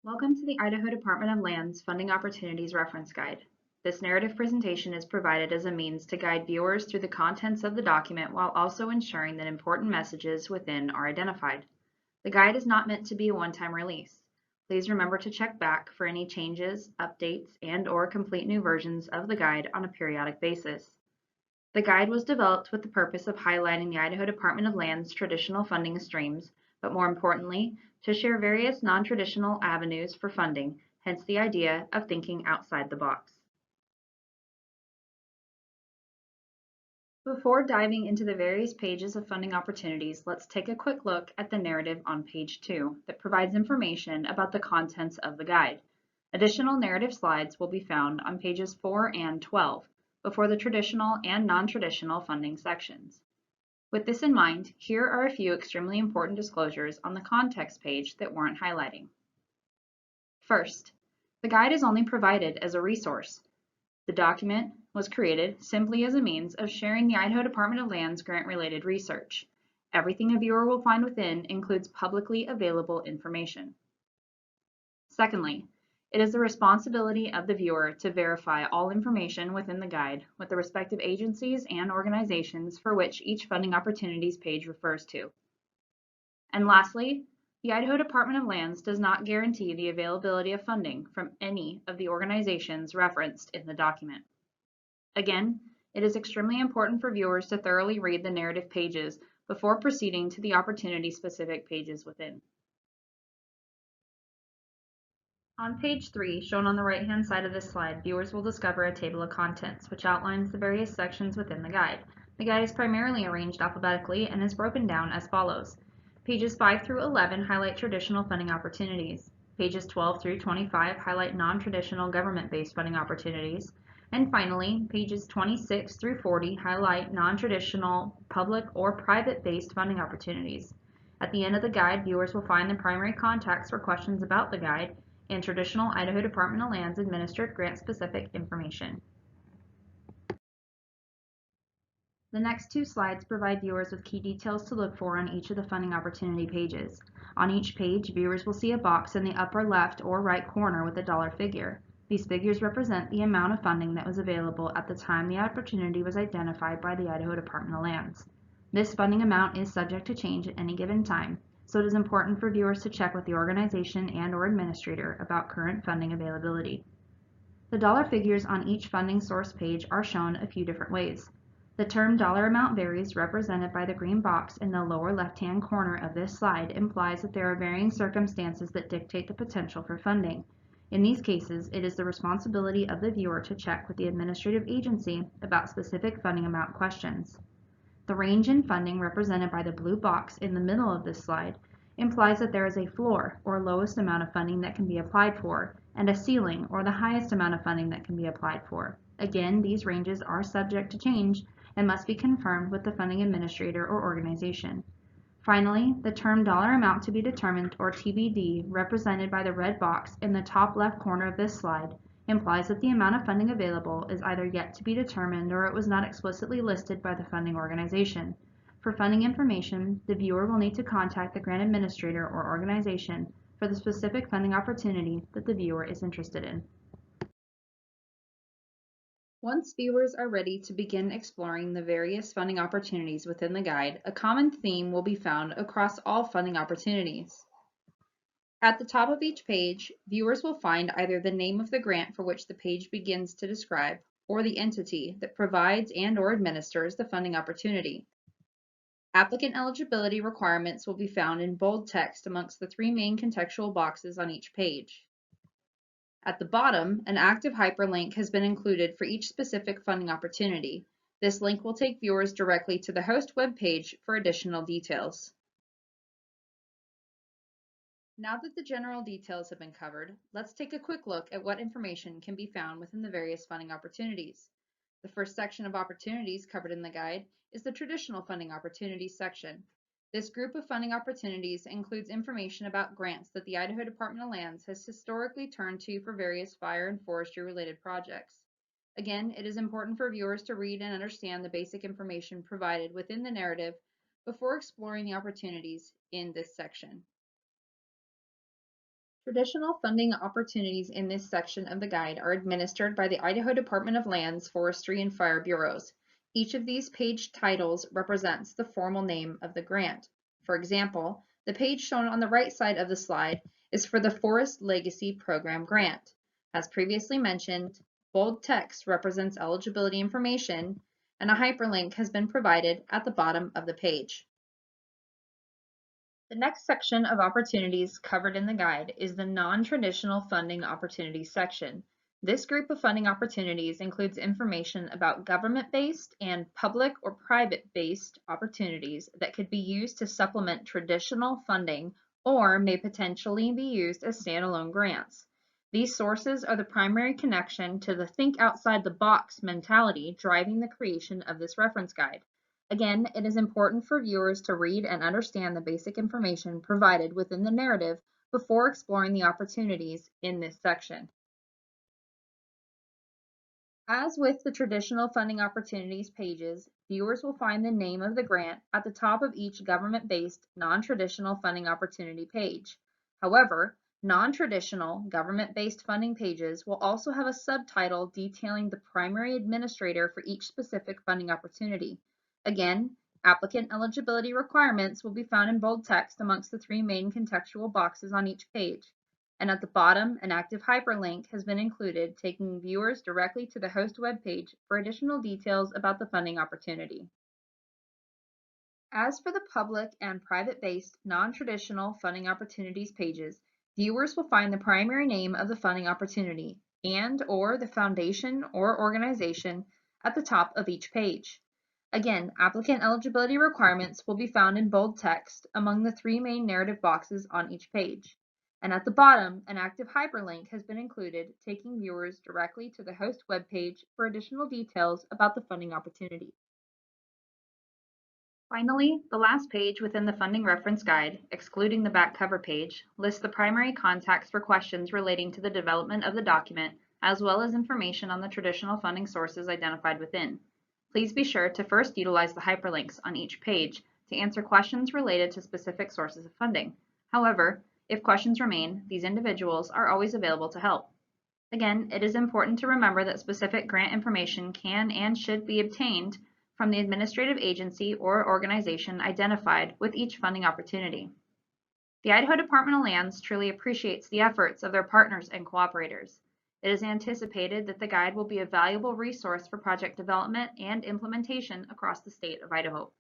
Welcome to the Idaho Department of Land's Funding Opportunities Reference Guide. This narrative presentation is provided as a means to guide viewers through the contents of the document while also ensuring that important messages within are identified. The guide is not meant to be a one-time release. Please remember to check back for any changes, updates, and/or complete new versions of the guide on a periodic basis. The guide was developed with the purpose of highlighting the Idaho Department of Land's traditional funding streams, but more importantly, to share various non-traditional avenues for funding, hence the idea of thinking outside the box. Before diving into the various pages of funding opportunities, let's take a quick look at the narrative on page 2 that provides information about the contents of the guide. Additional narrative slides will be found on pages 4 and 12 before the traditional and non-traditional funding sections. With this in mind, here are a few extremely important disclosures on the context page that warrant highlighting. First, the guide is only provided as a resource. The document was created simply as a means of sharing the Idaho Department of Land's grant-related research. Everything a viewer will find within includes publicly available information. Secondly, it is the responsibility of the viewer to verify all information within the guide with the respective agencies and organizations for which each funding opportunities page refers to. And lastly, the Idaho Department of Lands does not guarantee the availability of funding from any of the organizations referenced in the document. Again, it is extremely important for viewers to thoroughly read the narrative pages before proceeding to the opportunity-specific pages within. On page 3, shown on the right-hand side of this slide, viewers will discover a table of contents, which outlines the various sections within the guide. The guide is primarily arranged alphabetically and is broken down as follows. Pages 5 through 11 highlight traditional funding opportunities. Pages 12 through 25 highlight non-traditional government-based funding opportunities. And finally, pages 26 through 40 highlight non-traditional public or private-based funding opportunities. At the end of the guide, viewers will find the primary contacts for questions about the guide and traditional Idaho Department of Lands administered grant-specific information. The next 2 slides provide viewers with key details to look for on each of the funding opportunity pages. On each page, viewers will see a box in the upper left or right corner with a dollar figure. These figures represent the amount of funding that was available at the time the opportunity was identified by the Idaho Department of Lands. This funding amount is subject to change at any given time, so it is important for viewers to check with the organization and/or administrator about current funding availability. The dollar figures on each funding source page are shown a few different ways. The term dollar amount varies, represented by the green box in the lower left-hand corner of this slide, implies that there are varying circumstances that dictate the potential for funding. In these cases, it is the responsibility of the viewer to check with the administrative agency about specific funding amount questions. The range in funding, represented by the blue box in the middle of this slide, implies that there is a floor, or lowest amount of funding that can be applied for, and a ceiling, or the highest amount of funding that can be applied for. Again, these ranges are subject to change and must be confirmed with the funding administrator or organization. Finally, the term dollar amount to be determined, or TBD, represented by the red box in the top left corner of this slide, implies that the amount of funding available is either yet to be determined or it was not explicitly listed by the funding organization. For funding information, the viewer will need to contact the grant administrator or organization for the specific funding opportunity that the viewer is interested in. Once viewers are ready to begin exploring the various funding opportunities within the guide, a common theme will be found across all funding opportunities. At the top of each page, viewers will find either the name of the grant for which the page begins to describe, or the entity that provides and/or administers the funding opportunity. Applicant eligibility requirements will be found in bold text amongst the 3 main contextual boxes on each page. At the bottom, an active hyperlink has been included for each specific funding opportunity. This link will take viewers directly to the host web page for additional details. Now that the general details have been covered, let's take a quick look at what information can be found within the various funding opportunities. The first section of opportunities covered in the guide is the traditional funding opportunities section. This group of funding opportunities includes information about grants that the Idaho Department of Lands has historically turned to for various fire and forestry related projects. Again, it is important for viewers to read and understand the basic information provided within the narrative before exploring the opportunities in this section. Traditional funding opportunities in this section of the guide are administered by the Idaho Department of Lands, Forestry, and Fire Bureaus. Each of these page titles represents the formal name of the grant. For example, the page shown on the right side of the slide is for the Forest Legacy Program grant. As previously mentioned, bold text represents eligibility information, and a hyperlink has been provided at the bottom of the page. The next section of opportunities covered in the guide is the non-traditional funding opportunities section. This group of funding opportunities includes information about government-based and public or private-based opportunities that could be used to supplement traditional funding or may potentially be used as standalone grants. These sources are the primary connection to the think outside the box mentality driving the creation of this reference guide. Again, it is important for viewers to read and understand the basic information provided within the narrative before exploring the opportunities in this section. As with the traditional funding opportunities pages, viewers will find the name of the grant at the top of each government-based non-traditional funding opportunity page. However, non-traditional government-based funding pages will also have a subtitle detailing the primary administrator for each specific funding opportunity. Again, applicant eligibility requirements will be found in bold text amongst the three main contextual boxes on each page. And at the bottom, an active hyperlink has been included, taking viewers directly to the host webpage for additional details about the funding opportunity. As for the public and private-based non-traditional funding opportunities pages, viewers will find the primary name of the funding opportunity and/or the foundation or organization at the top of each page. Again, applicant eligibility requirements will be found in bold text among the three main narrative boxes on each page. And at the bottom, an active hyperlink has been included, taking viewers directly to the host webpage for additional details about the funding opportunity. Finally, the last page within the funding reference guide, excluding the back cover page, lists the primary contacts for questions relating to the development of the document, as well as information on the traditional funding sources identified within. Please be sure to first utilize the hyperlinks on each page to answer questions related to specific sources of funding. However, if questions remain, these individuals are always available to help. Again, it is important to remember that specific grant information can and should be obtained from the administrative agency or organization identified with each funding opportunity. The Idaho Department of Lands truly appreciates the efforts of their partners and cooperators. It is anticipated that the guide will be a valuable resource for project development and implementation across the state of Idaho.